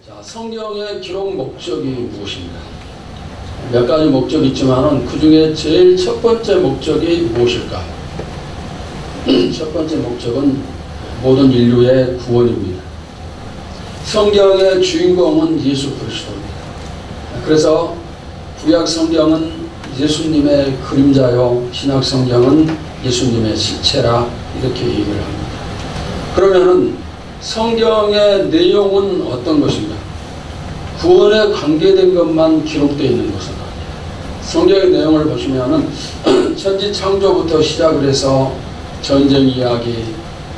자, 성경의 기록 목적이 무엇입니까? 몇 가지 목적이 있지만은 그 중에 제일 첫 번째 목적이 무엇일까? 첫 번째 목적은 모든 인류의 구원입니다. 성경의 주인공은 예수 그리스도입니다. 그래서 구약 성경은 예수님의 그림자요, 신약 성경은 예수님의 실체라 이렇게 얘기를 합니다. 그러면은 성경의 내용은 어떤 것인가? 구원에 관계된 것만 기록되어 있는 것은 아니에요. 성경의 내용을 보시면은 천지 창조부터 시작을 해서 전쟁 이야기,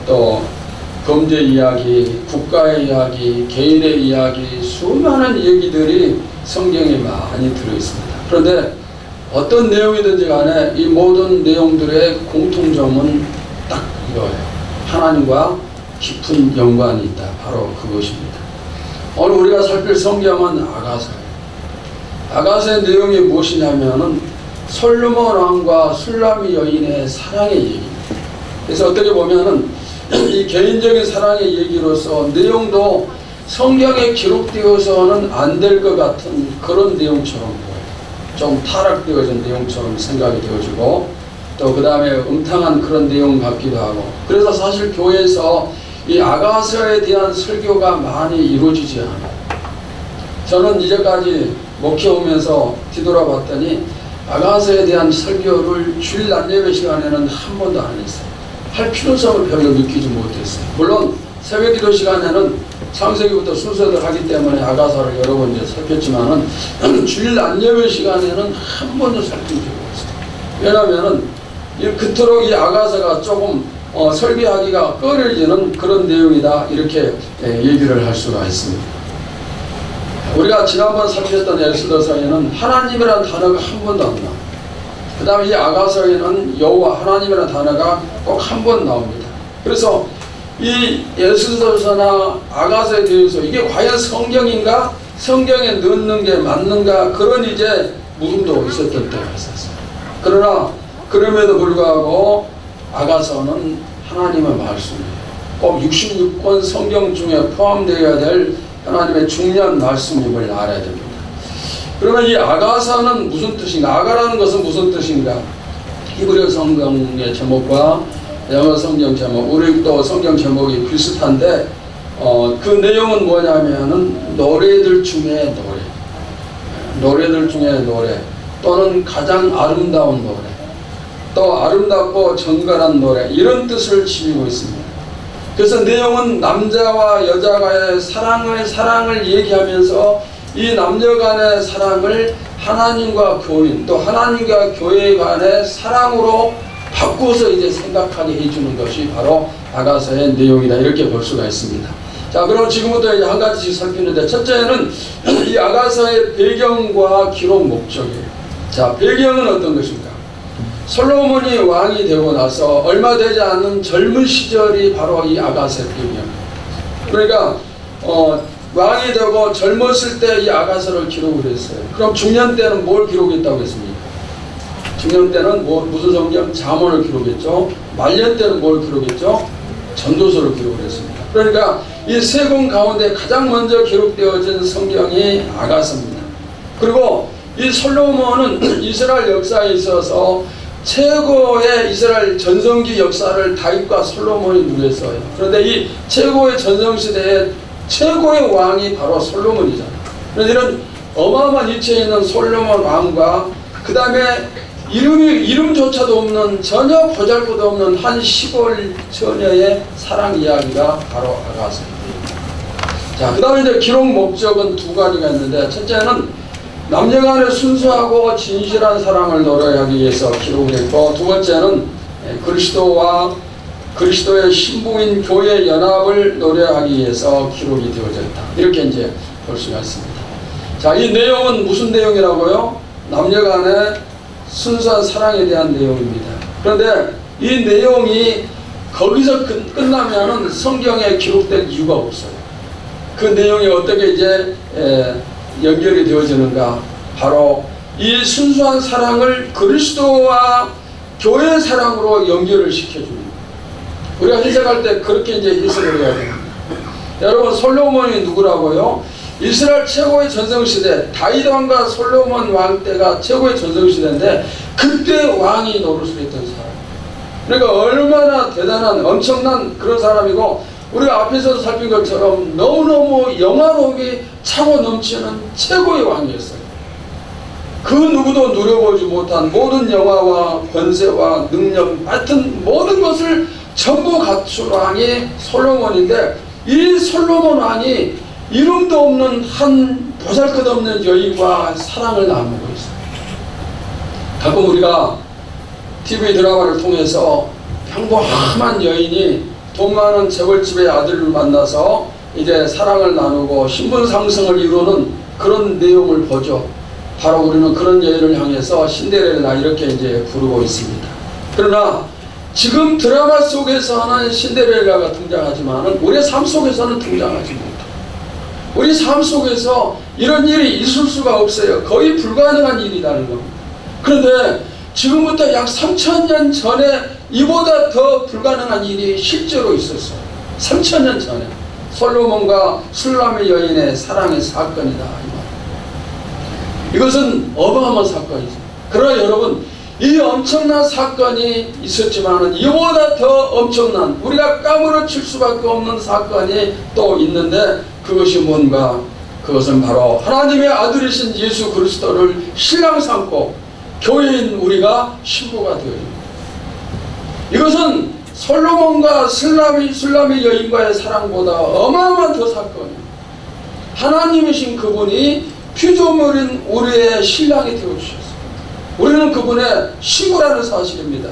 또 범죄 이야기, 국가의 이야기, 개인의 이야기, 수많은 얘기들이 성경에 많이 들어있습니다. 그런데 어떤 내용이든지 간에 이 모든 내용들의 공통점은 딱 이거예요. 하나님과 깊은 연관이 있다. 바로 그것입니다. 오늘 우리가 살필 성경은 아가서예요. 아가서의 내용이 무엇이냐면은 솔로몬 왕과 술라미 여인의 사랑의 얘기입니다. 그래서 어떻게 보면은 이 개인적인 사랑의 얘기로서 내용도 성경에 기록되어서는 안 될 것 같은 그런 내용처럼 보여요. 좀 타락되어진 내용처럼 생각이 되어지고 또 그 다음에 음탕한 그런 내용 같기도 하고, 그래서 사실 교회에서 이 아가서에 대한 설교가 많이 이루어지지 않아요. 저는 이제까지 목회오면서 뒤돌아봤더니 아가서에 대한 설교를 주일 낮예배 시간에는 한 번도 안 했어요. 할 필요성을 별로 느끼지 못했어요. 물론 새벽 기도 시간에는 창세기부터 순서대로 하기 때문에 아가서를 여러 번 이제 살폈지만은 주일 낮예배 시간에는 한 번도 살핀 적이 없어요. 왜냐하면은 그토록 이 아가서가 조금 설교하기가 꺼려지는 그런 내용이다, 이렇게 얘기를 할 수가 있습니다. 우리가 지난번 살폈던 엑소더서에는 하나님이라는 단어가 한 번도 안 나와요. 그 다음에 이 아가서에는 여호와 하나님이라는 단어가 꼭 한 번 나옵니다. 그래서 이 엑소더서나 아가서에 대해서 이게 과연 성경인가? 성경에 넣는 게 맞는가? 그런 이제 물음도 있었던 때가 있었어요. 그러나 그럼에도 불구하고 아가서는 하나님의 말씀이에요. 꼭 66권 성경 중에 포함되어야 될 하나님의 중요한 말씀임을 알아야 됩니다. 그러면 이 아가서는 무슨 뜻인가? 아가라는 것은 무슨 뜻인가? 히브리어 성경의 제목과 영어 성경 제목, 우리 또 성경 제목이 비슷한데 그 내용은 뭐냐면은 노래들 중에 노래들 중에 노래, 또는 가장 아름다운 노래, 또 아름답고 정갈한 노래, 이런 뜻을 지니고 있습니다. 그래서 내용은 남자와 여자간의 사랑을 얘기하면서 이 남녀 간의 사랑을 하나님과 교인, 또 하나님과 교회 간의 사랑으로 바꾸어서 이제 생각하게 해주는 것이 바로 아가서의 내용이다, 이렇게 볼 수가 있습니다. 자, 그럼 지금부터 이제 한 가지씩 살피는데, 첫째는 이 아가서의 배경과 기록 목적이에요. 자, 배경은 어떤 것인가? 솔로몬이 왕이 되고 나서 얼마 되지 않은 젊은 시절이 바로 이 아가서의 배경이에요. 그러니까 왕이 되고 젊었을 때 이 아가서를 기록을 했어요. 그럼 중년 때는 뭘 기록했다고 했습니까? 중년 때는 무슨 성경? 잠언을 기록했죠. 말년 때는 뭘 기록했죠? 전도서를 기록을 했습니다. 그러니까 이 세 권 가운데 가장 먼저 기록되어진 성경이 아가서입니다. 그리고 이 솔로몬은 이스라엘 역사에 있어서 최고의 이스라엘 전성기 역사를 다윗과 솔로몬이 누렸어요. 그런데 이 최고의 전성시대의 최고의 왕이 바로 솔로몬이잖아요. 그래서 이런 어마어마한 위치에 있는 솔로몬 왕과 그 다음에 이름조차도 없는, 전혀 보잘것도 없는 한 시골 처녀의 사랑 이야기가 바로 아가서입니다. 자, 그 다음에 이제 기록 목적은 두 가지가 있는데, 첫째는 남녀간의 순수하고 진실한 사랑을 노래하기 위해서 기록을 했고, 두 번째는 그리스도와 그리스도의 신부인 교회 연합을 노래하기 위해서 기록이 되어졌다, 이렇게 이제 볼 수가 있습니다. 자, 이 내용은 무슨 내용이라고요? 남녀간의 순수한 사랑에 대한 내용입니다. 그런데 이 내용이 거기서 끝나면은 성경에 기록될 이유가 없어요. 그 내용이 어떻게 이제 연결이 되어지는가? 바로 이 순수한 사랑을 그리스도와 교회의 사랑으로 연결을 시켜줍니다. 우리가 해석할 때 그렇게 이제 해석을 해야 됩니다. 여러분, 솔로몬이 누구라고요? 이스라엘 최고의 전성시대, 다윗 왕과 솔로몬 왕 때가 최고의 전성시대인데 그때 왕이 노릇을 했던 사람. 그러니까 얼마나 대단한 엄청난 그런 사람이고, 우리가 앞에서도 살핀 것처럼 너무너무 영화로움이 차고 넘치는 최고의 왕이었어요. 그 누구도 누려보지 못한 모든 영화와 권세와 능력, 하여튼 모든 것을 전부 갖춘 왕이 솔로몬인데, 이 솔로몬 왕이 이름도 없는 한 보잘것없는 여인과 사랑을 나누고 있어요. 가끔 우리가 TV 드라마를 통해서 평범한 여인이 돈 많은 재벌집의 아들을 만나서 이제 사랑을 나누고 신분 상승을 이루는 그런 내용을 보죠. 바로 우리는 그런 여인을 향해서 신데렐라 이렇게 이제 부르고 있습니다. 그러나 지금 드라마 속에서는 신데렐라가 등장하지만은 우리의 삶 속에서는 등장하지 못해요. 우리 삶 속에서 이런 일이 있을 수가 없어요. 거의 불가능한 일이라는 겁니다. 그런데 지금부터 약 3000년 전에 이보다 더 불가능한 일이 실제로 있었어요. 3000년 전에 솔로몬과 술람의 여인의 사랑의 사건이다. 이것은 어마어마한 사건이죠. 그러나 여러분, 이 엄청난 사건이 있었지만 이보다 더 엄청난, 우리가 까무러칠 수밖에 없는 사건이 또 있는데, 그것이 뭔가? 그것은 바로 하나님의 아들이신 예수 그리스도를 신랑 삼고 교회인 우리가 신부가 되어집니다. 이것은 솔로몬과 술람의 여인과의 사랑보다 어마어마한 더 사건입니다. 하나님이신 그분이 피조물인 우리의 신랑이 되어주셨습니다. 우리는 그분의 신부라는 사실입니다.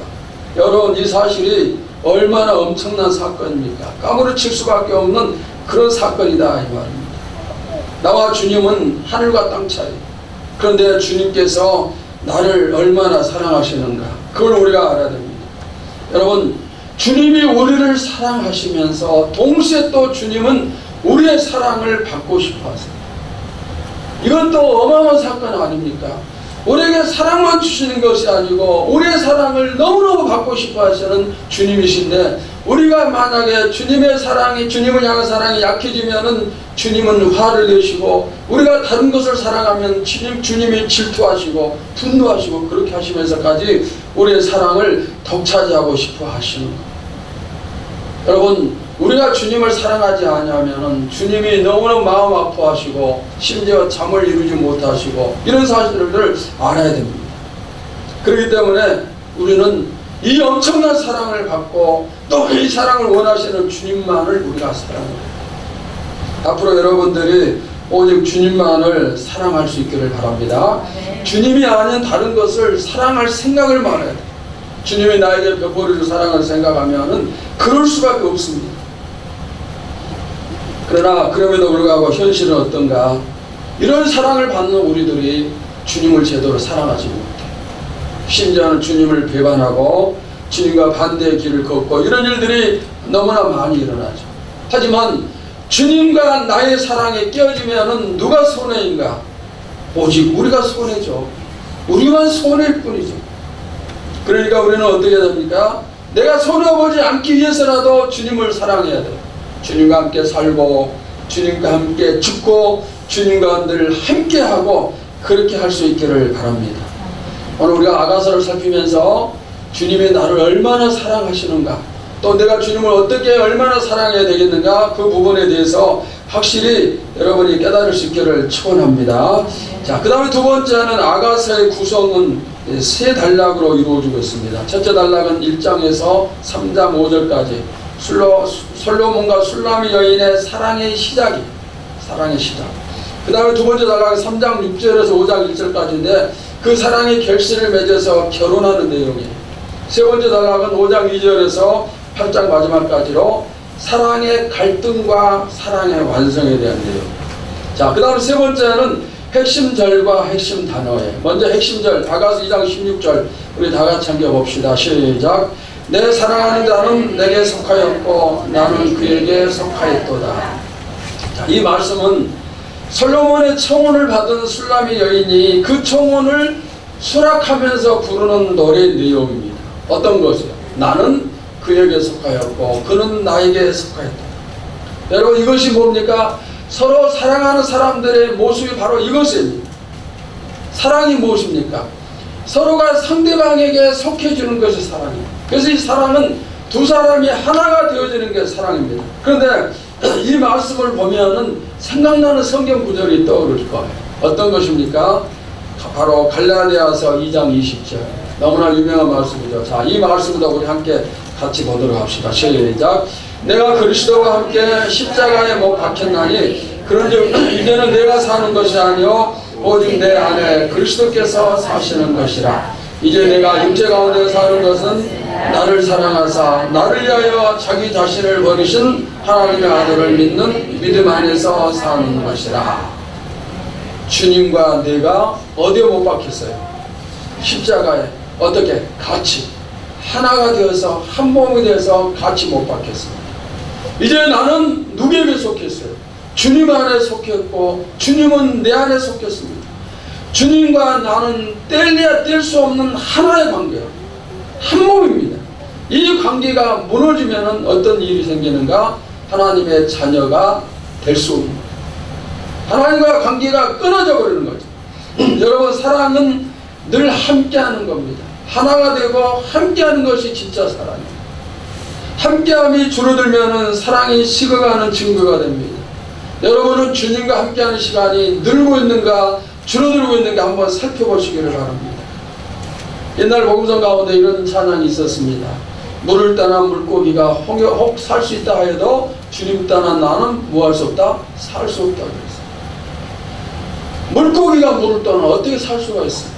여러분, 이 사실이 얼마나 엄청난 사건입니까? 까무러칠 수밖에 없는 그런 사건이다 이 말입니다. 나와 주님은 하늘과 땅 차이. 그런데 주님께서 나를 얼마나 사랑하시는가, 그걸 우리가 알아야 됩니다. 여러분, 주님이 우리를 사랑하시면서 동시에 또 주님은 우리의 사랑을 받고 싶어 하세요. 이건 또 어마어마한 사건 아닙니까? 우리에게 사랑만 주시는 것이 아니고 우리의 사랑을 너무너무 받고 싶어 하시는 주님이신데, 우리가 만약에 주님의 사랑이, 주님을 향한 사랑이 약해지면은 주님은 화를 내시고, 우리가 다른 것을 사랑하면 주님이 질투하시고 분노하시고 그렇게 하시면서까지 우리의 사랑을 독차지하고 싶어 하시는 거예요. 여러분, 우리가 주님을 사랑하지 않으면 주님이 너무나 마음 아파하시고 심지어 잠을 이루지 못하시고 이런 사실을 알아야 됩니다. 그렇기 때문에 우리는 이 엄청난 사랑을 받고 또 이 사랑을 원하시는 주님만을 우리가 사랑해요. 앞으로 여러분들이 오직 주님만을 사랑할 수 있기를 바랍니다. 주님이 아닌 다른 것을 사랑할 생각을 말해야 돼요. 주님이 나에게 베풀이를 사랑을 생각하면은 그럴 수밖에 없습니다. 그러나 그럼에도 불구하고 현실은 어떤가? 이런 사랑을 받는 우리들이 주님을 제대로 사랑하지 못해. 심지어는 주님을 배반하고 주님과 반대의 길을 걷고 이런 일들이 너무나 많이 일어나죠. 하지만 주님과 나의 사랑에 끼어지면은 누가 손해인가? 오직 우리가 손해죠. 우리만 손해일 뿐이죠. 그러니까 우리는 어떻게 됩니까? 내가 손해보지 않기 위해서라도 주님을 사랑해야 돼요. 주님과 함께 살고 주님과 함께 죽고 주님과 늘 함께하고 그렇게 할 수 있기를 바랍니다. 오늘 우리가 아가서를 살피면서 주님이 나를 얼마나 사랑하시는가, 또 내가 주님을 어떻게 얼마나 사랑해야 되겠는가, 그 부분에 대해서 확실히 여러분이 깨달을 수 있기를 축원합니다. 자, 그 다음에 두 번째는 아가서의 구성은 세 단락으로 이루어지고 있습니다. 첫째 단락은 1장에서 3장 5절까지 솔로몬과 술람의 여인의 사랑의 시작이, 사랑의 시작. 그 다음에 두 번째 단락은 3장 6절에서 5장 1절까지인데 그 사랑의 결실을 맺어서 결혼하는 내용이에요. 세 번째 단락은 5장 2절에서 8장 마지막까지로 사랑의 갈등과 사랑의 완성에 대한 내용. 자, 그 다음 세 번째는 핵심 절과 핵심 단어예요. 먼저 핵심 절, 아가서 2장 16절 우리 다 같이 함께 봅시다. 시작. 내 사랑하는 자는 내게 속하였고 나는 그에게 속하였도다. 자, 이 말씀은 솔로몬의 청혼을 받은 술람의 여인이 그 청혼을 수락하면서 부르는 노래 내용입니다. 어떤 것이요? 나는 그에게 속하였고 그는 나에게 속하였다. 여러분, 이것이 뭡니까? 서로 사랑하는 사람들의 모습이 바로 이것입니다. 사랑이 무엇입니까? 서로가 상대방에게 속해주는 것이 사랑이에요. 그래서 이 사랑은 두 사람이 하나가 되어지는 게 사랑입니다. 그런데 이 말씀을 보면은 생각나는 성경 구절이 떠오를 거예요. 어떤 것입니까? 바로 갈라디아서 2장 20절. 너무나 유명한 말씀이죠. 자, 이 말씀부터 우리 함께 같이 보도록 합시다. 시작. 내가 그리스도와 함께 십자가에 못 박혔나니 그런즉 이제는 내가 사는 것이 아니요 오직 내 안에 그리스도께서 사시는 것이라. 이제 내가 육체 가운데 사는 것은 나를 사랑하사 나를 위하여 자기 자신을 버리신 하나님의 아들을 믿는 믿음 안에서 사는 것이라. 주님과 내가 어디에 못 박혔어요? 십자가에. 어떻게? 같이 하나가 되어서 한 몸이 되어서 같이 못 박혔습니다. 이제 나는 누구에게 속했어요? 주님 안에 속했고 주님은 내 안에 속했습니다. 주님과 나는 뗄래야 뗄 수 없는 하나의 관계예요. 한 몸입니다. 이 관계가 무너지면 어떤 일이 생기는가? 하나님의 자녀가 될 수 없는 거예요. 하나님과 관계가 끊어져 버리는 거죠. 여러분, 사랑은 늘 함께하는 겁니다. 하나가 되고 함께하는 것이 진짜 사랑이에요. 함께함이 줄어들면 사랑이 식어가는 증거가 됩니다. 여러분은 주님과 함께하는 시간이 늘고 있는가 줄어들고 있는가 한번 살펴보시기를 바랍니다. 옛날 복음성 가운데 이런 찬양이 있었습니다. 물을 떠난 물고기가 혹 살 수 있다 해도 주님 떠난 나는 뭐 할 수 없다? 살 수 없다 그랬어요. 물고기가 물을 떠나 어떻게 살 수가 있어요?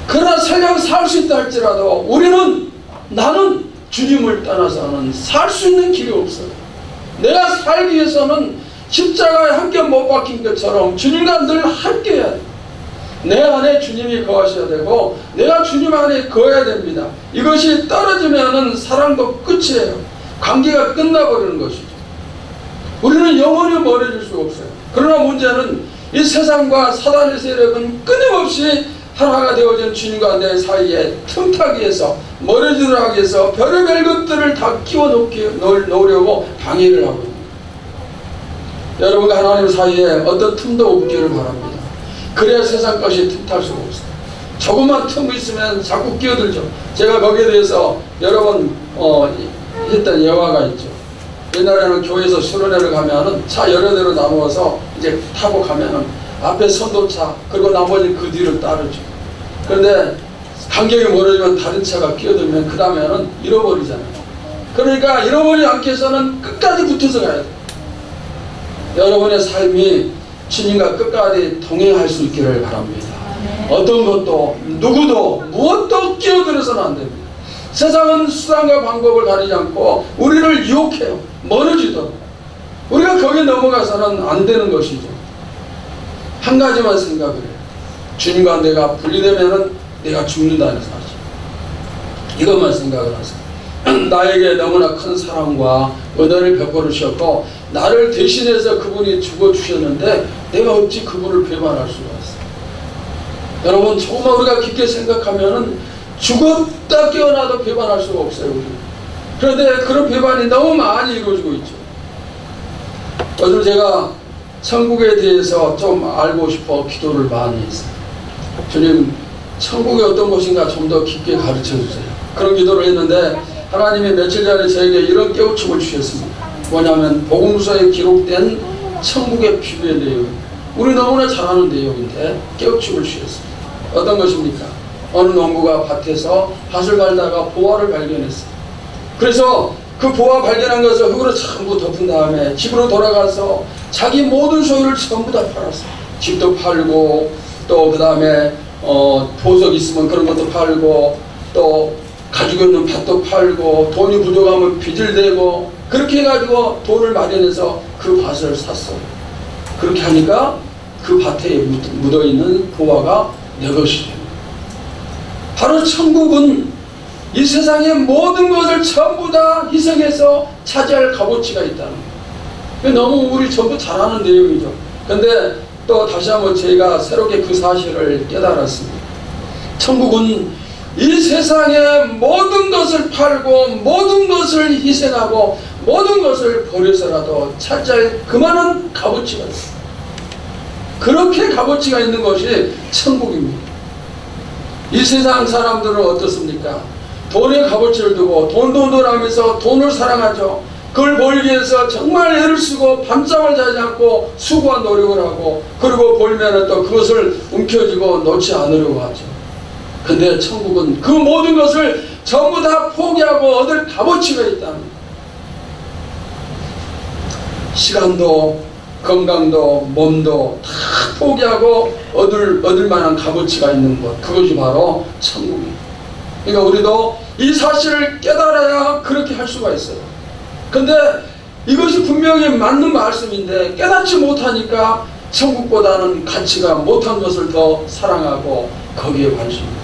그러나 설령 살 수 있다 할지라도 나는 주님을 떠나서는 살 수 있는 길이 없어요. 내가 살기 위해서는 십자가에 함께 못 박힌 것처럼 주님과 늘 함께 해야 돼요. 내 안에 주님이 거하셔야 되고 내가 주님 안에 거해야 됩니다. 이것이 떨어지면은 사랑도 끝이에요. 관계가 끝나버리는 것이죠. 우리는 영원히 멀어질 수가 없어요. 그러나 문제는 이 세상과 사단의 세력은 끊임없이 하나가 되어진 주님과 내 사이에 틈타기 위해서 멀어지도록 하기 위해서 별의별 것들을 다 끼워놓으려고 방해를 하고 있습니다. 여러분과 하나님 사이에 어떤 틈도 없기를 바랍니다. 그래야 세상 것이 틈탈 수가 없어요. 조금만 틈이 있으면 자꾸 끼어들죠. 제가 거기에 대해서 여러 번 했던 예화가 있죠. 옛날에는 교회에서 수련회를 가면은 차 여러 대로 나누어서 이제 타고 가면은 앞에 선도차 그리고 나머지 그 뒤를 따르죠. 그런데 간격이 멀어지면 다른 차가 끼어들면 그 다음에는 잃어버리잖아요. 그러니까 잃어버리지 않기 위해서는 끝까지 붙어서 가야 돼요. 여러분의 삶이 주님과 끝까지 동행할 수 있기를 바랍니다. 어떤 것도 누구도 무엇도 끼어들어서는 안 됩니다. 세상은 수단과 방법을 가리지 않고 우리를 유혹해요. 멀어지도록. 우리가 거기에 넘어가서는 안 되는 것이죠. 한 가지만 생각을 해요. 주님과 내가 분리되면은 내가 죽는다는 사실. 이것만 생각을 하세요. 나에게 너무나 큰 사랑과 은혜를 베풀어 주셨고 나를 대신해서 그분이 죽어주셨는데 내가 어찌 그분을 배반할 수가 있어요. 여러분, 조금만 우리가 깊게 생각하면은 죽었다 깨어나도 배반할 수가 없어요. 우리. 그런데 그런 배반이 너무 많이 이루어지고 있죠. 요즘 제가 천국에 대해서 좀 알고 싶어 기도를 많이 했어요. 주님, 천국이 어떤 곳인가 좀 더 깊게 가르쳐 주세요. 그런 기도를 했는데 하나님이 며칠 전에 저에게 이런 깨우침을 주셨습니다. 뭐냐면 복음서에 기록된 천국의 비유의 내용, 우리 너무나 잘 아는 내용인데 깨우침을 주셨습니다. 어떤 것입니까? 어느 농부가 밭에서 밭을 갈다가 보화를 발견했어요. 그래서 그 보화 발견한 것을 흙으로 전부 덮은 다음에 집으로 돌아가서 자기 모든 소유를 전부 다 팔았어요. 집도 팔고 또 그 다음에 보석 있으면 그런 것도 팔고 또 가지고 있는 밭도 팔고 돈이 부족하면 빚을 대고 그렇게 해가지고 돈을 마련해서 그 밭을 샀어요. 그렇게 하니까 그 밭에 묻어있는 보화가 내 것이 됩니다. 바로 천국은 이 세상의 모든 것을 전부 다 희생해서 차지할 값어치가 있다는 거예요. 너무 우리 전부 잘 아는 내용이죠. 근데 또 다시 한번 저희가 새롭게 그 사실을 깨달았습니다. 천국은 이 세상의 모든 것을 팔고 모든 것을 희생하고 모든 것을 버려서라도 찾아야 그만한 값어치가 있어요. 그렇게 값어치가 있는 것이 천국입니다. 이 세상 사람들은 어떻습니까? 돈에 값어치를 두고 돈돈돈 하면서 돈을 사랑하죠. 그걸 벌기 위해서 정말 애를 쓰고 밤잠을 자지 않고 수고한 노력을 하고, 그리고 벌면 또 그것을 움켜쥐고 놓지 않으려고 하죠. 근데 천국은 그 모든 것을 전부 다 포기하고 얻을 값어치가 있다는, 시간도 건강도 몸도 다 포기하고 얻을 만한 값어치가 있는 것, 그것이 바로 천국입니다. 그러니까 우리도 이 사실을 깨달아야 그렇게 할 수가 있어요. 근데 이것이 분명히 맞는 말씀인데 깨닫지 못하니까 천국보다는 가치가 못한 것을 더 사랑하고 거기에 관심입니다.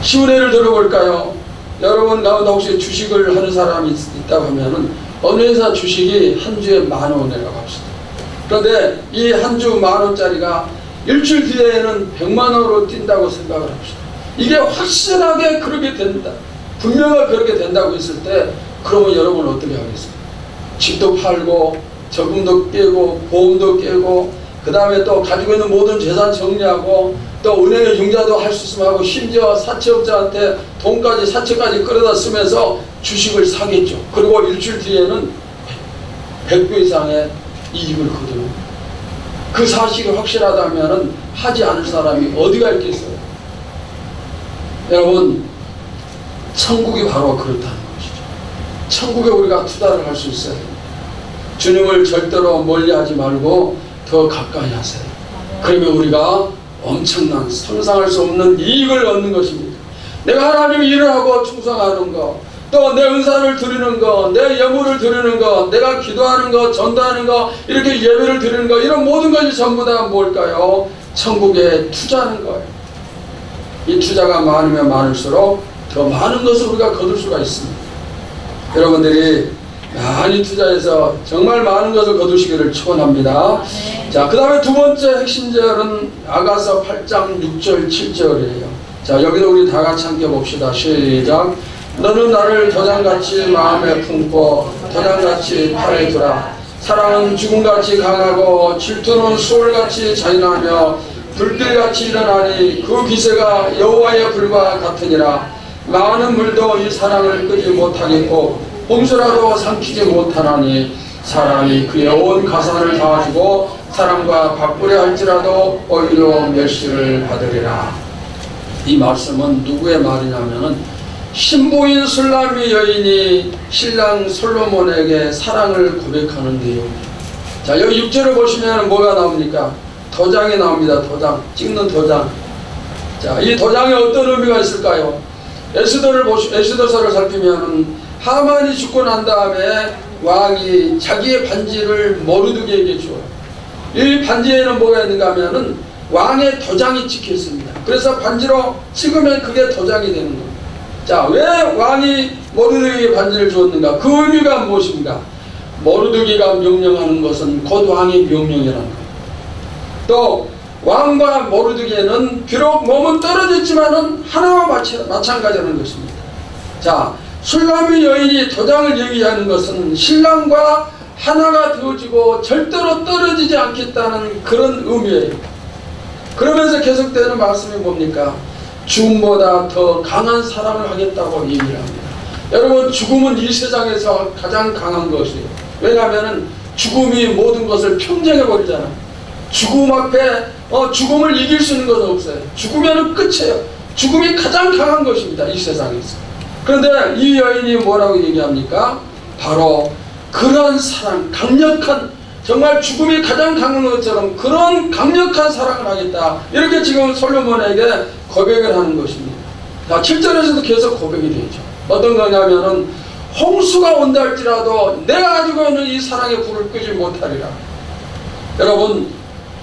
쉬운 예를 들어볼까요? 여러분 가운데 혹시 주식을 하는 사람이 있다고 하면은 어느 회사 주식이 한 주에 10,000원이라고 합시다. 그런데 이 한 주 10,000원짜리가 일주일 뒤에는 100만원으로 뛴다고 생각을 합시다. 이게 확실하게 그렇게 된다, 분명하게 그렇게 된다고 했을 때, 그러면 여러분은 어떻게 하겠어요? 집도 팔고 저금도 깨고 보험도 깨고, 그 다음에 또 가지고 있는 모든 재산 정리하고, 또 은행에 융자도 할 수 있으면 하고, 심지어 사채업자한테 돈까지 사채까지 끌어다 쓰면서 주식을 사겠죠. 그리고 일주일 뒤에는 100배 이상의 이익을 거두는, 그 사실이 확실하다면 하지 않을 사람이 어디가 있겠어요? 여러분, 천국이 바로 그렇다는 것이죠. 천국에 우리가 투자를 할 수 있어요. 주님을 절대로 멀리하지 말고 더 가까이 하세요. 그러면 우리가 엄청난 상상할 수 없는 이익을 얻는 것입니다. 내가 하나님 일을 하고 충성하는 것, 또 내 은사를 드리는 것, 내 예물을 드리는 것, 내가 기도하는 것, 전도하는 것, 이렇게 예배를 드리는 것, 이런 모든 것이 전부 다 뭘까요? 천국에 투자하는 거예요. 이 투자가 많으면 많을수록 더 많은 것을 우리가 거둘 수가 있습니다. 여러분들이 많이 투자해서 정말 많은 것을 거두시기를 축원합니다. 자, 그 다음에 두 번째 핵심절은 아가서 8장 6절 7절이에요. 자, 여기도 우리 다 같이 함께 봅시다. 시작. 너는 나를 도장같이 마음에 품고 도장같이 팔에 두라. 사랑은 죽음같이 강하고 질투는 수월같이 잔인하며 불길같이 일어나니 그 기세가 여호와의 불과 같으니라. 많은 물도 이 사랑을 끄지 못하겠고 홍수라도 삼키지 못하나니 사람이 그의 온 가산을 다하시고 사람과 바꾸려 할지라도 오히려 멸시를 받으리라. 이 말씀은 누구의 말이냐면은 신부인 술라미 여인이 신랑 솔로몬에게 사랑을 고백하는 내용입니다. 자, 여기 6절을 보시면 뭐가 나옵니까? 도장이 나옵니다. 도장, 찍는 도장. 자, 이 도장에 어떤 의미가 있을까요? 에스더서를 살피면 하만이 죽고 난 다음에 왕이 자기의 반지를 모르드게에게 주어요. 이 반지에는 뭐가 있는가 하면은 왕의 도장이 찍혀 있습니다. 그래서 반지로 찍으면 그게 도장이 되는 겁니다. 자, 왜 왕이 모르드게에게 반지를 주었는가? 그 의미가 무엇입니까? 모르드게가 명령하는 것은 곧 왕의 명령이라는 거예요. 또 왕과 모르드게는 비록 몸은 떨어졌지만은 하나와 마찬가지라는 것입니다. 자, 술라미 여인이 도장을 얘기하는 것은 신랑과 하나가 되어지고 절대로 떨어지지 않겠다는 그런 의미예요. 그러면서 계속되는 말씀이 뭡니까? 죽음보다 더 강한 사랑을 하겠다고 얘기를 합니다. 여러분, 죽음은 이 세상에서 가장 강한 것이에요. 왜냐하면 죽음이 모든 것을 평정해버리잖아요. 죽음 앞에 죽음을 이길 수 있는 것은 없어요. 죽으면 끝이에요. 죽음이 가장 강한 것입니다, 이 세상에서. 그런데 이 여인이 뭐라고 얘기합니까? 바로 그런 사랑, 강력한, 정말 죽음이 가장 강한 것처럼 그런 강력한 사랑을 하겠다, 이렇게 지금 솔로몬에게 고백을 하는 것입니다. 자, 7절에서도 계속 고백이 되죠. 어떤 거냐면은 홍수가 온다 할지라도 내가 가지고 있는 이 사랑의 불을 끄지 못하리라. 여러분,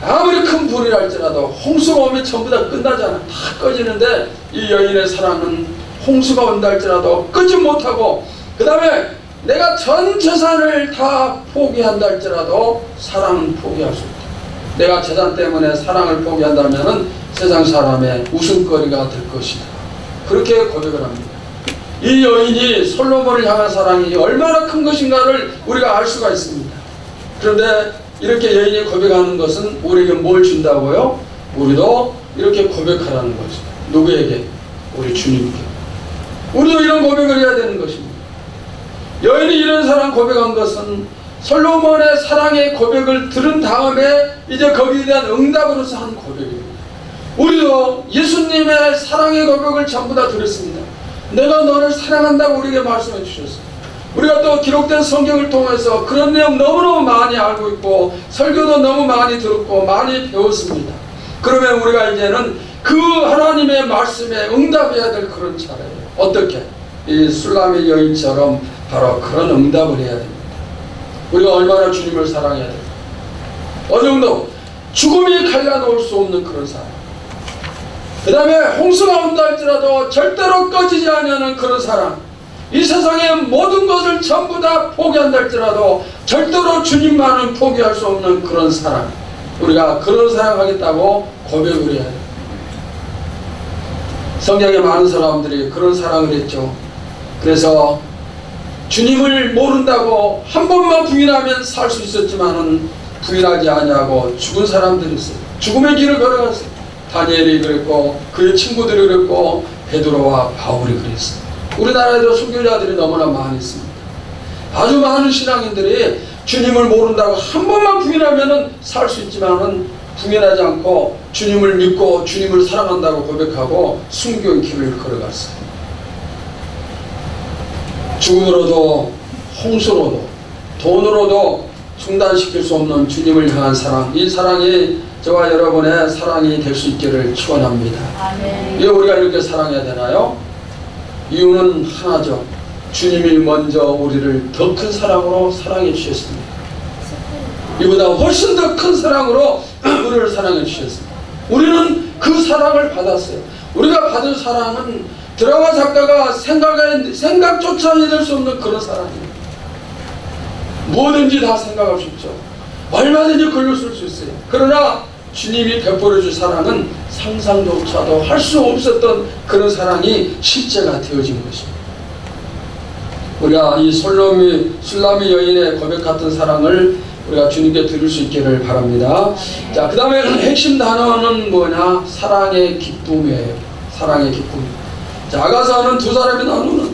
아무리 큰 불이라 할지라도 홍수가 오면 전부 다 끝나잖아. 다 꺼지는데 이 여인의 사랑은 홍수가 온다 할지라도 끄지 못하고, 그 다음에 내가 전 재산을 다 포기한다 할지라도 사랑은 포기할 수 없다. 내가 재산 때문에 사랑을 포기한다면 세상 사람의 웃음거리가 될 것이다. 그렇게 고백을 합니다. 이 여인이 솔로몬을 향한 사랑이 얼마나 큰 것인가를 우리가 알 수가 있습니다. 그런데 이렇게 여인이 고백하는 것은 우리에게 뭘 준다고요? 우리도 이렇게 고백하라는 거죠. 누구에게? 우리 주님께. 우리도 이런 고백을 해야 되는 것입니다. 여인이 이런 사랑 고백한 것은 솔로몬의 사랑의 고백을 들은 다음에 이제 거기에 대한 응답으로서 한 고백입니다. 우리도 예수님의 사랑의 고백을 전부 다 들었습니다. 내가 너를 사랑한다고 우리에게 말씀해 주셨습니다. 우리가 또 기록된 성경을 통해서 그런 내용 너무너무 많이 알고 있고 설교도 너무 많이 들었고 많이 배웠습니다. 그러면 우리가 이제는 그 하나님의 말씀에 응답해야 될 그런 차례예요. 어떻게? 이 술람의 여인처럼 바로 그런 응답을 해야 됩니다. 우리가 얼마나 주님을 사랑해야 될까? 어느 정도 죽음이 갈라놓을 수 없는 그런 사랑. 그 다음에 홍수가 온다 할지라도 절대로 꺼지지 않는 그런 사랑. 이 세상의 모든 것을 전부 다 포기한다 할지라도 절대로 주님만은 포기할 수 없는 그런 사랑. 우리가 그런 사랑하겠다고 고백을 해야 돼요. 성경에 많은 사람들이 그런 사랑을 했죠. 그래서 주님을 모른다고 한 번만 부인하면 살 수 있었지만은 부인하지 아니하고 죽은 사람들이 있어요. 죽음의 길을 걸어갔어요. 다니엘이 그랬고 그의 친구들이 그랬고 베드로와 바울이 그랬어요. 우리나라에도 순교자들이 너무나 많이 있습니다. 아주 많은 신앙인들이 주님을 모른다고 한 번만 부인하면은 살 수 있지만은 부인하지 않고 주님을 믿고 주님을 사랑한다고 고백하고 순교의 길을 걸어갔어요. 죽음으로도 홍수로도 돈으로도 중단시킬 수 없는 주님을 향한 사랑, 이 사랑이 저와 여러분의 사랑이 될 수 있기를 축원합니다. 왜 우리가 이렇게 사랑해야 되나요? 이유는 하나죠. 주님이 먼저 우리를 더 큰 사랑으로 사랑해 주셨습니다. 이보다 훨씬 더 큰 사랑으로 우리를 사랑해 주셨습니다. 우리는 그 사랑을 받았어요. 우리가 받은 사랑은 드라마 작가가 생각조차 해낼 수 없는 그런 사랑이에요. 뭐든지 다 생각할 수 있죠. 얼마든지 글로 쓸 수 있어요. 그러나 주님이 베풀어 줄 사랑은 상상조차도 할 수 없었던 그런 사랑이 실제가 되어진 것입니다. 우리가 이 술람의 여인의 고백 같은 사랑을 우리가 주님께 드릴 수 있기를 바랍니다. 자, 그 다음에 핵심 단어는 뭐냐? 사랑의 기쁨이에요. 사랑의 기쁨. 자, 아가서는 두 사람이 나누는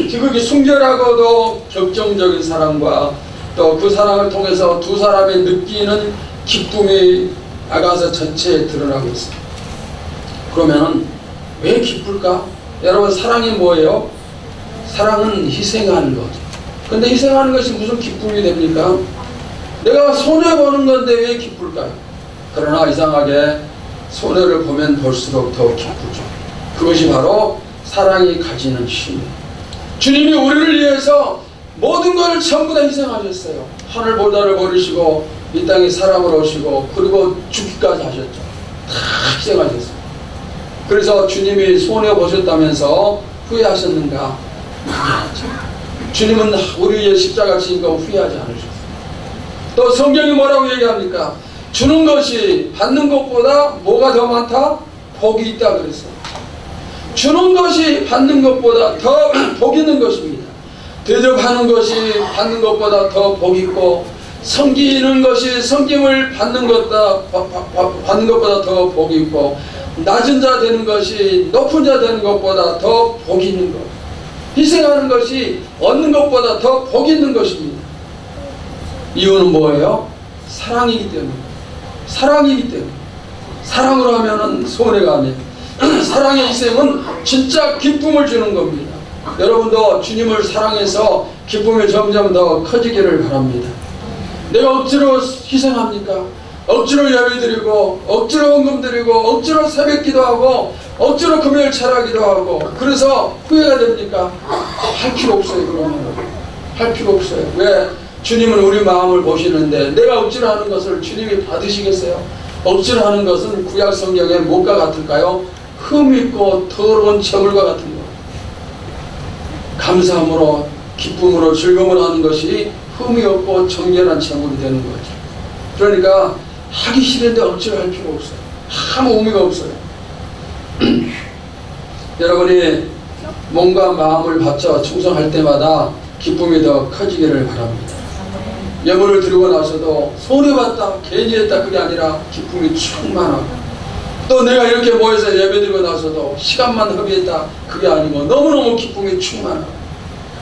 지극히 순결하고도 격정적인 사랑과 또 그 사랑을 통해서 두 사람이 느끼는 기쁨이 아가서 전체에 드러나고 있습니다. 그러면은 왜 기쁠까? 여러분, 사랑이 뭐예요? 사랑은 희생하는 거죠. 근데 희생하는 것이 무슨 기쁨이 됩니까? 내가 손해보는 건데 왜 기쁠까요? 그러나 이상하게 손해를 보면 볼수록 더 기쁘죠. 그것이 바로 사랑이 가지는 힘이에요. 주님이 우리를 위해서 모든 것을 전부 다 희생하셨어요. 하늘보다를 버리시고 이 땅에 사람을 오시고 그리고 죽기까지 하셨죠. 다 희생하셨어요. 그래서 주님이 손해보셨다면서 후회하셨는가? 후회하죠. 주님은 우리 위해 십자가 지신 거 후회하지 않으셨어요. 또 성경이 뭐라고 얘기합니까? 주는 것이 받는 것보다 뭐가 더 많다? 복이 있다 그랬어요. 주는 것이 받는 것보다 더 복 있는 것입니다. 대접하는 것이 받는 것보다 더 복 있고, 섬기는 것이 섬김을 받는 것보다 더 복이 있고, 낮은 자 되는 것이 높은 자 되는 것보다 더 복이 있는 것, 희생하는 것이 얻는 것보다 더 복이 있는 것입니다. 이유는 뭐예요? 사랑이기 때문에. 사랑이기 때문에. 사랑으로 하면은 손해가 아니에요. 사랑의 희생은 진짜 기쁨을 주는 겁니다. 여러분도 주님을 사랑해서 기쁨이 점점 더 커지기를 바랍니다. 내가 억지로 희생합니까? 억지로 예배드리고 억지로 헌금 드리고 억지로 새벽 기도하고 억지로 금요일 철학기도 하고 그래서 후회가 됩니까? 할 필요 없어요. 그러면 할 필요 없어요. 왜? 주님은 우리 마음을 보시는데 내가 억지로 하는 것을 주님이 받으시겠어요? 억지로 하는 것은 구약 성경의 무엇과 같을까요? 흠 있고 더러운 재물과 같은 것. 감사함으로 기쁨으로 즐거움을 하는 것이 흠이 없고 정결한 재물이 되는 거죠. 그러니까 하기 싫은데 억지로 할 필요 없어요. 아무 의미가 없어요. 여러분이 몸과 마음을 바쳐 충성할 때마다 기쁨이 더 커지기를 바랍니다. 예물을 드리고 나서도 손해봤다, 괜히 했다, 그게 아니라 기쁨이 충만하고, 또 내가 이렇게 모여서 예배드리고 나서도 시간만 허비했다, 그게 아니고 너무너무 기쁨이 충만하고,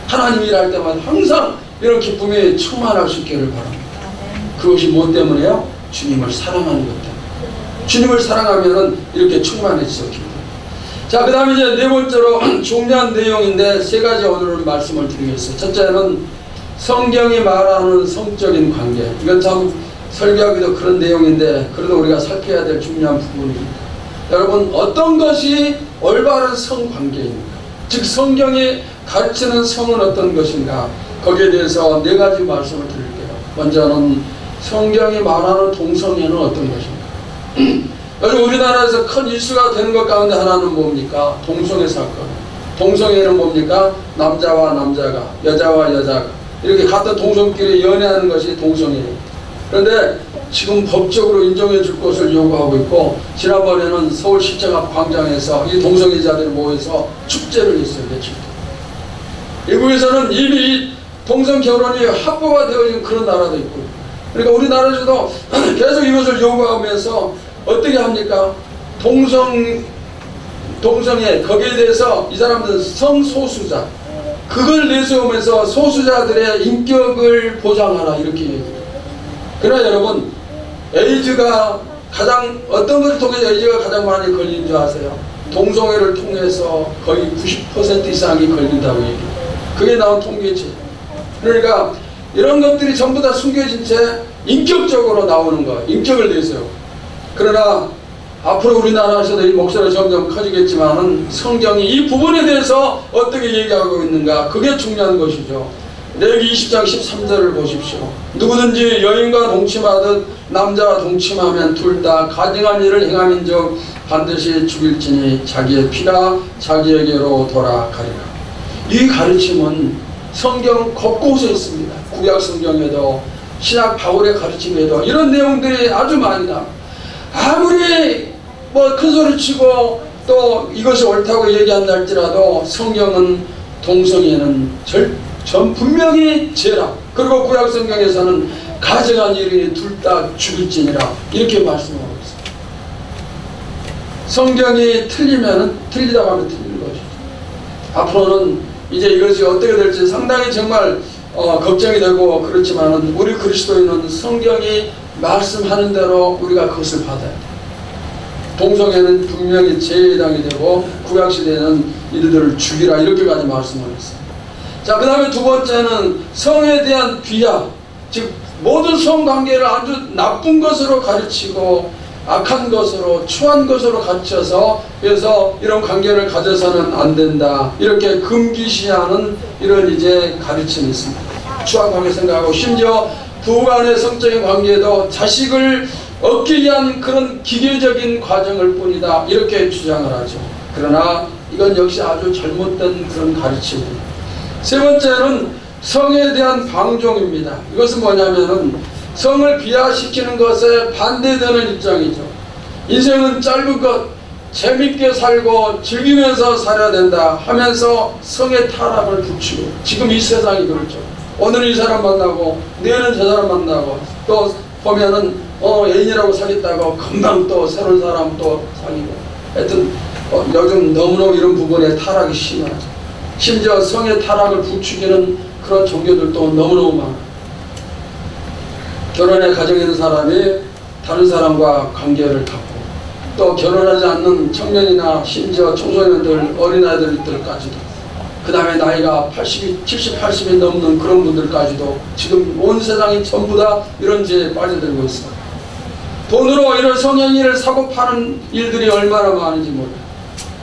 하나님 일할 때마다 항상 이런 기쁨이 충만할 수 있기를 바랍니다. 그것이 무엇 때문에요? 주님을 사랑하는 것 때문에. 주님을 사랑하면 이렇게 충만해지죠. 자, 그 다음에 이제 네 번째로 중요한 내용인데 세 가지 오늘 말씀을 드리겠습니다. 첫째는 성경이 말하는 성적인 관계. 이건 참 설교하기도 그런 내용인데 그래도 우리가 살펴야 될 중요한 부분입니다. 여러분, 어떤 것이 올바른 성관계입니까? 즉 성경이 가르치는 성은 어떤 것인가? 거기에 대해서 네 가지 말씀을 드릴게요. 먼저는 성경이 말하는 동성애는 어떤 것인가? 요즘 우리나라에서 큰 이슈가 되는 것 가운데 하나는 뭡니까? 동성애 사건. 동성애는 뭡니까? 남자와 남자가, 여자와 여자가 이렇게 같은 동성끼리 연애하는 것이 동성애예요. 그런데 지금 법적으로 인정해 줄 것을 요구하고 있고, 지난번에는 서울시청 앞 광장에서 이 동성애자들이 모여서 축제를 했어요. 며칠 동안. 미국에서는 이미 동성 결혼이 합법화 되어진 그런 나라도 있고, 그러니까 우리나라에서도 계속 이것을 요구하면서 어떻게 합니까? 동성애, 거기에 대해서 이 사람들은 성소수자, 그걸 내세우면서 소수자들의 인격을 보장하라, 이렇게 얘기해요. 그러나 여러분, 에이즈가 가장, 어떤 것을 통해서 에이즈가 가장 많이 걸리는 줄 아세요? 동성애를 통해서 거의 90% 이상이 걸린다고 얘기해요. 그게 나온 통계치. 그러니까 이런 것들이 전부 다 숨겨진 채 인격적으로 나오는 거예요. 인격을 내세요. 그러나 앞으로 우리나라에서도 이 목소리가 점점 커지겠지만은 성경이 이 부분에 대해서 어떻게 얘기하고 있는가, 그게 중요한 것이죠. 레위기 20장 13절을 보십시오. 누구든지 여인과 동침하듯 남자와 동침하면 둘 다 가증한 일을 행함인즉 반드시 죽일지니 자기의 피가 자기에게로 돌아가리라. 이 가르침은 성경 곳곳에 있습니다. 구약 성경에도 신약 바울의 가르침에도 이런 내용들이 아주 많이 나옵니다. 아무리 뭐 큰 소리 치고 또 이것이 옳다고 얘기한다 할지라도 성경은 동성애는 전 분명히 죄라. 그리고 구약 성경에서는 가증한 일이 둘 다 죽을지니라, 이렇게 말씀하고 있습니다. 성경이 틀리다고 하면 틀린 것이죠. 앞으로는 이제 이것이 어떻게 될지 상당히 정말 걱정이 되고, 그렇지만은 우리 그리스도인은 성경이 말씀하는 대로 우리가 그것을 받아야 돼. 동성애는 분명히 죄에 해당이 되고 구약시대에는 이들을 죽이라, 이렇게까지 말씀을 했어요. 자, 그 다음에 두 번째는 성에 대한 비하, 즉 모든 성관계를 아주 나쁜 것으로 가르치고 악한 것으로, 추한 것으로 가르쳐서, 그래서 이런 관계를 가져서는 안 된다, 이렇게 금기시하는 이런 이제 가르침이 있습니다. 추한 관계 생각하고, 심지어 부부간의 성적인 관계도 자식을 얻기 위한 그런 기계적인 과정일 뿐이다, 이렇게 주장을 하죠. 그러나 이건 역시 아주 잘못된 그런 가르침입니다. 세 번째는 성에 대한 방종입니다. 이것은 뭐냐면은 성을 비하시키는 것에 반대되는 입장이죠. 인생은 짧은 것, 재밌게 살고 즐기면서 살아야 된다 하면서 성의 타락을 붙이고, 지금 이 세상이 그렇죠. 오늘은 이 사람 만나고 내일은 저 사람 만나고, 또 보면은 애인이라고 사귀었다고 금방 또 새로운 사람 또 사귀고, 하여튼 요즘 너무너무 이런 부분에 타락이 심하죠. 심지어 성의 타락을 부추기는 그런 종교들도 너무너무 많아요. 결혼에 가정에 있는 사람이 다른 사람과 관계를 갖고, 또 결혼하지 않는 청년이나 심지어 청소년들, 어린아이들까지도, 그 다음에 나이가 70, 80이 넘는 그런 분들까지도 지금 온 세상이 전부 다 이런 죄에 빠져들고 있습니다. 돈으로 이런 성행위를 사고 파는 일들이 얼마나 많은지 몰라요.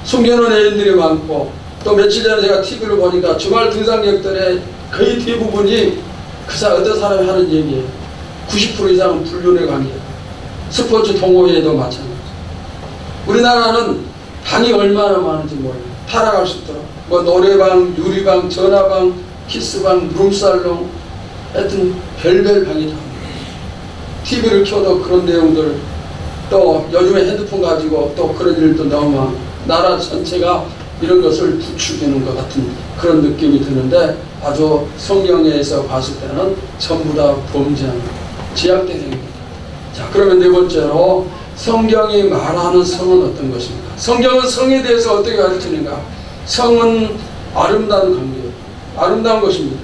숨겨놓은 애인들이 많고, 또 며칠 전에 제가 TV를 보니까 주말 등산객들의 거의 대부분이 어떤 사람이 하는 얘기예요. 90% 이상은 불륜의 관계예요. 스포츠 동호회도 마찬가지. 우리나라는 방이 얼마나 많은지 몰라요. 타락할 수 있도록 뭐 노래방, 유리방, 전화방, 키스방, 룸살롱, 하여튼 별별 방이 다 TV를 켜도 그런 내용들, 또 요즘에 핸드폰 가지고 또 그런 일도 너무 많아. 나라 전체가 이런 것을 부추기는 것 같은 그런 느낌이 드는데 아주 성경에서 봤을 때는 전부 다 범죄하는 제약대상입니다. 자, 그러면 네 번째로 성경이 말하는 성은 어떤 것입니까? 성경은 성에 대해서 어떻게 가르치는가? 성은 아름다운 관계예요. 아름다운 것입니다.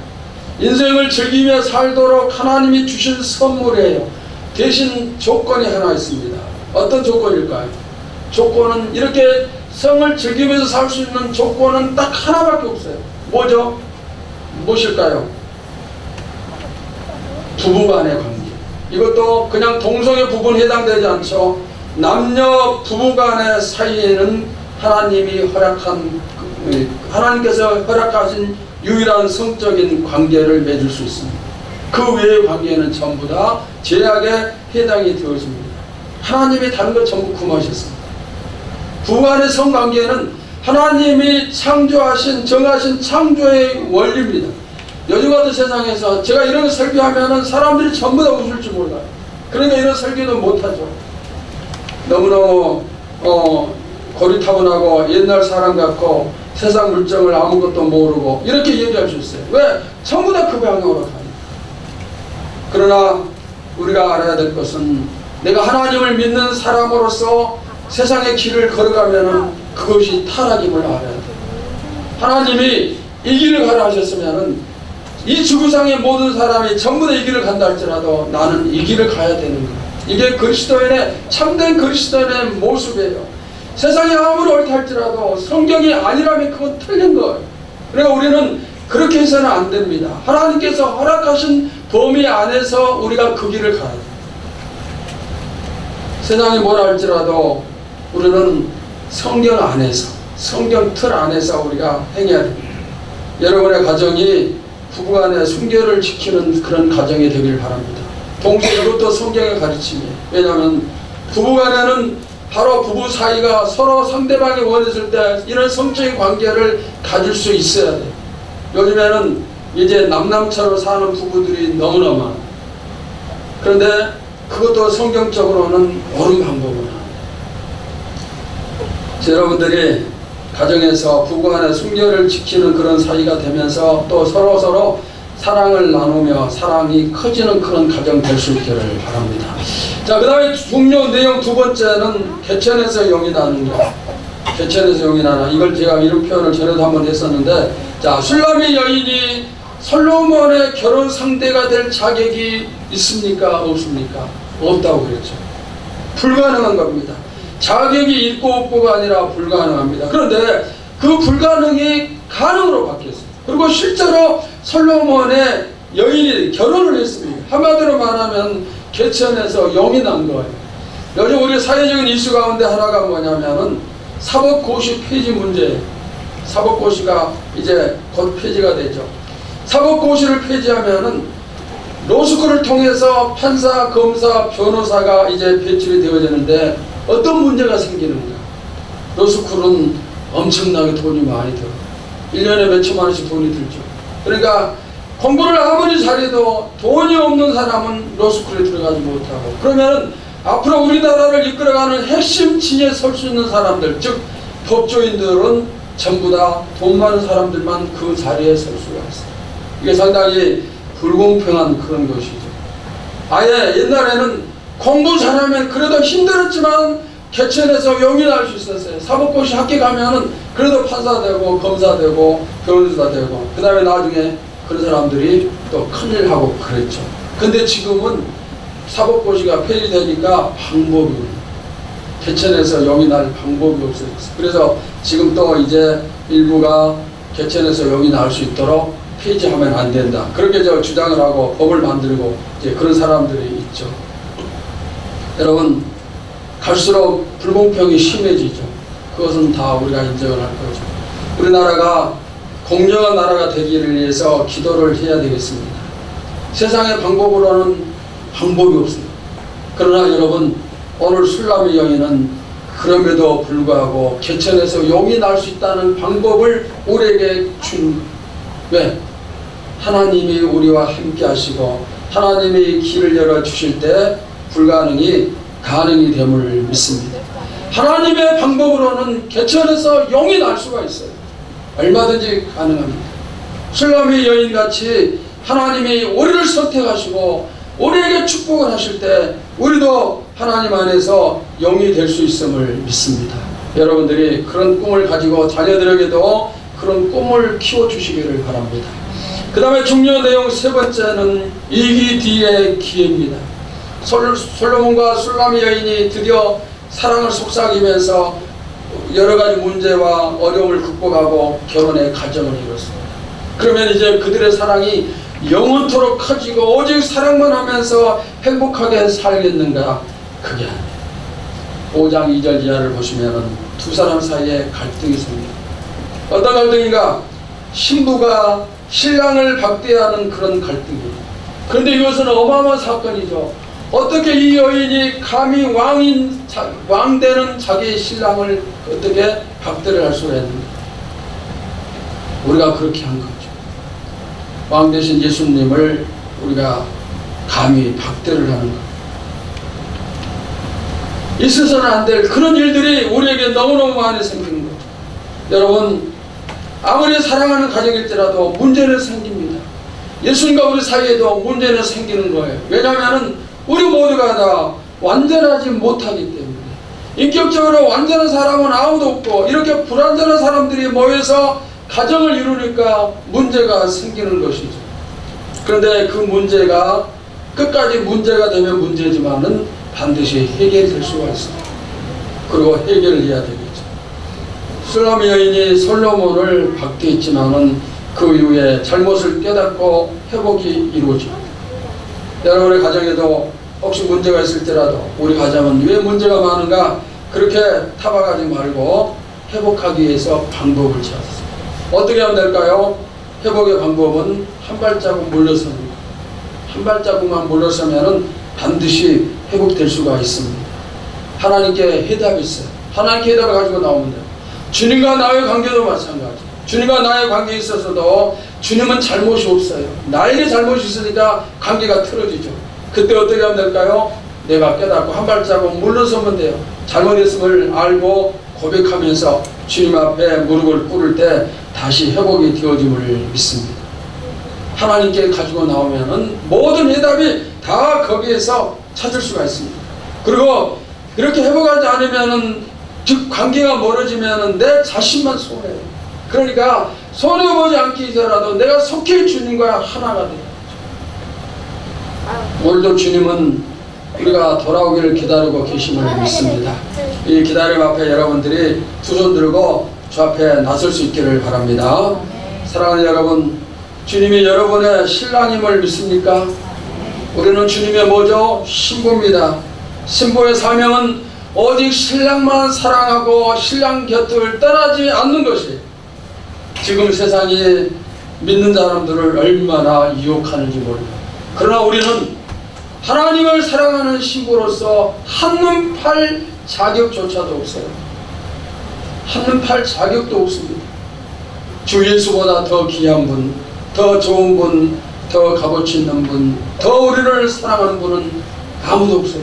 인생을 즐기며 살도록 하나님이 주신 선물이에요. 대신 조건이 하나 있습니다. 어떤 조건일까요? 조건은 이렇게 성을 즐기면서 살 수 있는 조건은 딱 하나밖에 없어요. 뭐죠? 무엇일까요? 부부간의 관계. 이것도 그냥 동성애 부부는 해당되지 않죠. 남녀 부부간의 사이에는 하나님께서 허락하신 유일한 성적인 관계를 맺을 수 있습니다. 그 외의 관계는 전부 다 제약에 해당이 되어집니다. 하나님이 다른 것 전부 금하셨습니다. 부부간의 성관계는 하나님이 정하신 창조의 원리입니다. 요즘 같은 세상에서 제가 이런 거 설교하면 사람들이 전부 다 웃을 줄 몰라요. 그러니까 이런 설교도 못하죠. 너무너무 고리타분하고 옛날 사람 같고 세상 물정을 아무것도 모르고 이렇게 얘기할 수 있어요. 왜? 전부 다 그 방향으로 가니까. 그러나 우리가 알아야 될 것은 내가 하나님을 믿는 사람으로서 세상의 길을 걸어가면 그것이 타락임을 알아야 돼요. 하나님이 이 길을 가라 하셨으면 이 지구상의 모든 사람이 전부 다 이 길을 간다 할지라도 나는 이 길을 가야 되는 거예요. 이게 그리스도인의 참된 그리스도인의 모습이에요. 세상이 아무리 옳다 할지라도 성경이 아니라면 그건 틀린 거예요. 그러니까 우리는 그렇게 해서는 안 됩니다. 하나님께서 허락하신 범위 안에서 우리가 그 길을 가야 돼요. 세상이 뭐라 할지라도 우리는 성경 안에서, 성경 틀 안에서 우리가 행해야 됩니다. 여러분의 가정이 부부간의 순결을 지키는 그런 가정이 되길 바랍니다. 동시에 이것도 성경의 가르침이에요. 왜냐하면 부부간에는 바로 부부 사이가 서로 상대방이 원했을 때 이런 성적인 관계를 가질 수 있어야 돼요. 요즘에는 이제 남남처럼 사는 부부들이 너무나 많아요. 그런데 그것도 성경적으로는 옳은 방법은 여러분들이 가정에서 부부간의 순결을 지키는 그런 사이가 되면서 또 서로 사랑을 나누며 사랑이 커지는 그런 가정 될 수 있기를 바랍니다. 자, 그 다음에 중요 내용 두 번째는 개천에서 영이 나는 것. 개천에서 영이 나나. 이걸 제가 이런 표현을 전에도 한번 했었는데, 자, 슐라미 여인이 솔로몬의 결혼 상대가 될 자격이 있습니까? 없습니까? 없다고 그랬죠. 불가능한 겁니다. 자격이 있고 없고가 아니라 불가능합니다. 그런데 그 불가능이 가능으로 바뀌었어요. 그리고 실제로 솔로몬의 여인이 결혼을 했습니다. 한마디로 말하면 개천에서 영이 난 거예요. 요즘 우리 사회적인 이슈 가운데 하나가 뭐냐면은 사법고시 폐지 문제예요. 사법고시가 이제 곧 폐지가 되죠. 사법고시를 폐지하면은 로스쿨을 통해서 판사, 검사, 변호사가 이제 배출이 되어지는데 어떤 문제가 생기는가? 로스쿨은 엄청나게 돈이 많이 들어요. 1년에 몇 천만 원씩 돈이 들죠. 그러니까 공부를 아무리 잘해도 돈이 없는 사람은 로스쿨에 들어가지 못하고, 그러면 앞으로 우리나라를 이끌어가는 핵심 지에 설 수 있는 사람들, 즉 법조인들은 전부 다 돈 많은 사람들만 그 자리에 설 수가 있어요. 이게 상당히 불공평한 그런 것이죠. 아예 옛날에는 공부 잘하면 그래도 힘들었지만 개천에서 영이 날 수 있었어요. 사법고시 학교 가면은 그래도 판사 되고 검사 되고 변호사 되고, 그 다음에 나중에 그런 사람들이 또 큰일 하고 그랬죠. 근데 지금은 사법고시가 폐지되니까 방법이 개천에서 영이 날 방법이 없어졌어요. 그래서 지금 또 이제 일부가 개천에서 영이 날 수 있도록 폐지하면 안 된다, 그렇게 주장을 하고 법을 만들고 이제 그런 사람들이 있죠. 여러분, 갈수록 불공평이 심해지죠. 그것은 다 우리가 인정을 할 거죠. 우리나라가 공정한 나라가 되기를 위해서 기도를 해야 되겠습니다. 세상의 방법으로는 방법이 없습니다. 그러나 여러분, 오늘 슐라미 여인은 그럼에도 불구하고 개천에서 용이 날 수 있다는 방법을 우리에게 준, 왜? 하나님이 우리와 함께 하시고 하나님이 길을 열어주실 때 불가능이 가능이 됨을 믿습니다. 하나님의 방법으로는 개천에서 영이 날 수가 있어요. 얼마든지 가능합니다. 술라미 여인같이 하나님이 우리를 선택하시고 우리에게 축복을 하실 때 우리도 하나님 안에서 영이 될 수 있음을 믿습니다. 여러분들이 그런 꿈을 가지고 자녀들에게도 그런 꿈을 키워주시기를 바랍니다. 그 다음에 중요 내용 세 번째는 이기 뒤의 기회입니다. 솔로몬과 술라미 여인이 드디어 사랑을 속삭이면서 여러 가지 문제와 어려움을 극복하고 결혼의 가정을 이뤘습니다. 그러면 이제 그들의 사랑이 영원토록 커지고 오직 사랑만 하면서 행복하게 살겠는가? 그게 아니에요. 5장 2절 이하를 보시면 두 사람 사이에 갈등이 생깁니다. 어떤 갈등인가? 신부가 신랑을 박대하는 그런 갈등이에요. 그런데 이것은 어마어마한 사건이죠. 어떻게 이 여인이 감히 왕 되는 자기 신랑을 어떻게 박대를 할 수가 있는가? 우리가 그렇게 한 거죠. 왕 대신 예수님을 우리가 감히 박대를 하는 것. 있어서는 안 될 그런 일들이 우리에게 너무너무 많이 생기는 거죠. 여러분, 아무리 사랑하는 가정일지라도 문제는 생깁니다. 예수님과 우리 사이에도 문제는 생기는 거예요. 왜냐하면 우리 모두가 다 완전하지 못하기 때문에. 인격적으로 완전한 사람은 아무도 없고 이렇게 불완전한 사람들이 모여서 가정을 이루니까 문제가 생기는 것이죠. 그런데 그 문제가 끝까지 문제가 되면 문제지만은 반드시 해결될 수가 있습니다. 그리고 해결을 해야 되겠죠. 술라미 여인이 솔로몬을 박대했지만은 그 이후에 잘못을 깨닫고 회복이 이루어집니다. 여러분의 가정에도 혹시 문제가 있을지라도 우리 가정은 왜 문제가 많은가? 그렇게 타박하지 말고 회복하기 위해서 방법을 찾았습니다. 어떻게 하면 될까요? 회복의 방법은 한 발자국 물러서는 거예요. 한 발자국만 물러서면은 반드시 회복될 수가 있습니다. 하나님께 해답이 있어요. 하나님께 해답을 가지고 나오면 돼요. 주님과 나의 관계도 마찬가지. 주님과 나의 관계에 있어서도 주님은 잘못이 없어요. 나에게 잘못이 있으니까 관계가 틀어지죠. 그때 어떻게 하면 될까요? 내가 깨닫고 한 발자국 물러서면 돼요. 잘못했음을 알고 고백하면서 주님 앞에 무릎을 꿇을 때 다시 회복이 되어짐을 믿습니다. 하나님께 가지고 나오면은 모든 해답이 다 거기에서 찾을 수가 있습니다. 그리고 이렇게 회복하지 않으면은 즉 관계가 멀어지면은 내 자신만 손해요. 그러니까 손해보지 않기 위해서라도 내가 속히 주님과 하나가 돼요. 오늘도 주님은 우리가 돌아오기를 기다리고 계심을 믿습니다. 이 기다림 앞에 여러분들이 두 손 들고 주 앞에 나설 수 있기를 바랍니다. 사랑하는 여러분, 주님이 여러분의 신랑임을 믿습니까? 우리는 주님의 뭐죠? 신부입니다. 신부의 사명은 오직 신랑만 사랑하고 신랑 곁을 떠나지 않는 것이 지금 세상이 믿는 사람들을 얼마나 유혹하는지 모릅니다. 그러나 우리는 하나님을 사랑하는 신부로서 한눈 팔 자격조차도 없어요. 한눈 팔 자격도 없습니다. 주 예수보다 더 귀한 분, 더 좋은 분, 더 값어치 있는 분, 더 우리를 사랑하는 분은 아무도 없어요.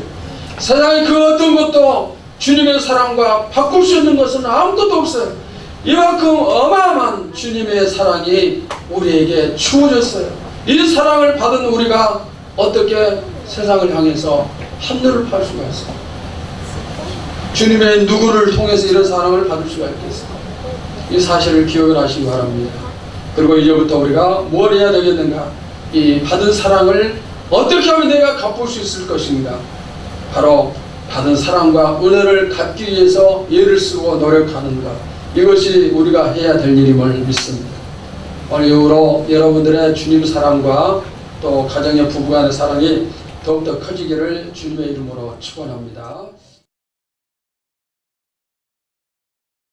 세상에 그 어떤 것도 주님의 사랑과 바꿀 수 있는 것은 아무것도 없어요. 이만큼 어마어마한 주님의 사랑이 우리에게 주어졌어요. 이 사랑을 받은 우리가 어떻게 세상을 향해서 한눈을 팔 수가 있어요? 주님의 누구를 통해서 이런 사랑을 받을 수가 있겠어요? 이 사실을 기억을 하시기 바랍니다. 그리고 이제부터 우리가 뭘 해야 되겠는가? 이 받은 사랑을 어떻게 하면 내가 갚을 수 있을 것인가? 바로 받은 사랑과 은혜를 갚기 위해서 예를 쓰고 노력하는 것, 이것이 우리가 해야 될 일임을 믿습니다. 오늘 이후로 여러분들의 주님 사랑과 또 가정의 부부간의 사랑이 더욱더 커지기를 주님의 이름으로 축원합니다.